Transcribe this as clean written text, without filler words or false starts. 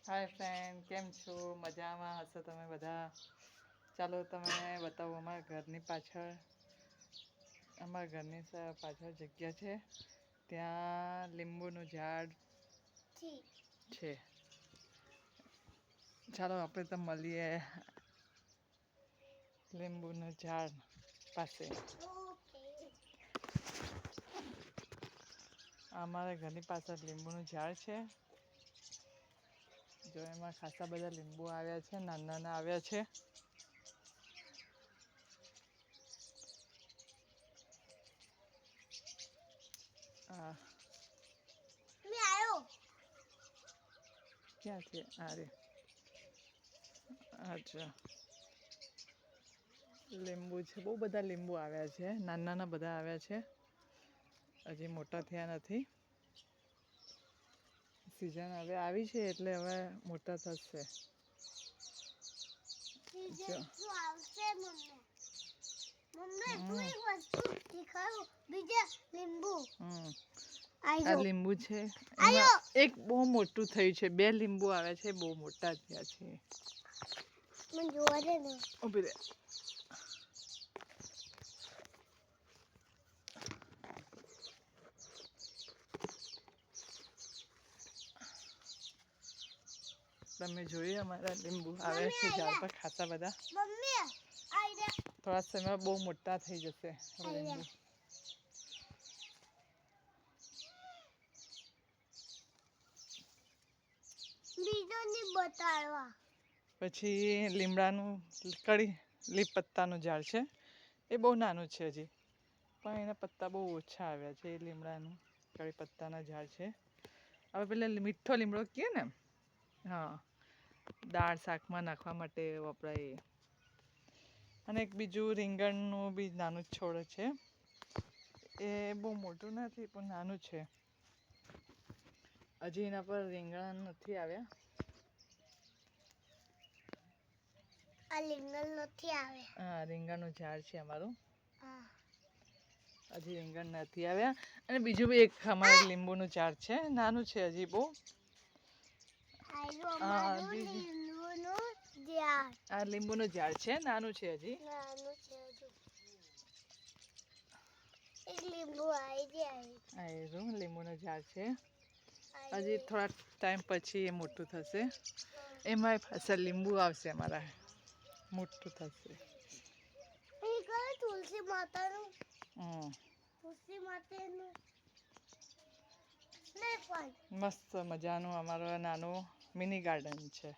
હાય friend, કેમ છો? મજામાં હશો તમે બધા. ચાલો તમે બતાવો અમારા ઘરની પાછળ. અમારા ઘરની પાછળ જગ્યા છે, ત્યાં લીંબુનું ઝાડ છે. ચાલો આપણે તો મળીએ લીંબુનું ઝાડ પાસે. અમારા ઘરની પાછળ લીંબુનું ઝાડ છે. જો એમાં ખાસા બધા લીંબુ આવ્યા છે, નાના નાના આવ્યા છે. હા, ક્યાં છે? અરે અચ્છા, લીંબુ છે, બહુ બધા લીંબુ આવ્યા છે, નાના નાના બધા આવ્યા છે. હજી મોટા થયા નથી. સિઝન હવે આવી છે એટલે હવે મોટા થશે. આ લીંબુ છે, એમાં એક બહુ મોટું થયું છે. બે લીંબુ આવ્યા છે, બહુ મોટા થયા છે. ઉભી રહે. તમે જોયું અમારા લીંબુ આવ્યા છે ઝાડ પર ખાસા બધા. થોડા સમય બહુ મોટા થઈ જશે લીંબુ. પછી લીમડાનું લીપ પત્તાનું ઝાડ છે. એ બહુ નાનું છે હજી, પણ એના પત્તા બહુ ઓછા આવ્યા છે. એ લીમડાનું કડી પત્તાના ઝાડ છે. હવે પેલા મીઠો લીમડો કહે ને, હા, દાળ શાકમાં નાખવા માટે વપરાય. અને એક બીજું રીંગણનું બી નાનું છોડ છે. એ બહુ મોટું નથી પણ નાનું છે. હજી એના પર રીંગણ નથી આવ્યા. હા, રીંગણનું ઝાડ છે અમારું. હજી રીંગણ નથી આવ્યા. અને બીજું બી એક અમારે લીંબુનું ઝાડ છે, નાનું છે હજી બહુ. આ લીંબુનું ઝાડ છે, નાનું છે હજી. લીંબુનું ઝાડ છે. હજી થોડા ટાઈમ પછી એ મોટું થશે. એમાં પાછા લીંબુ આવશે અમારા, મોટું થશે. તુલસી માતાનું મસ્ત મજાનું અમારું નાનું મિની ગાર્ડન છે.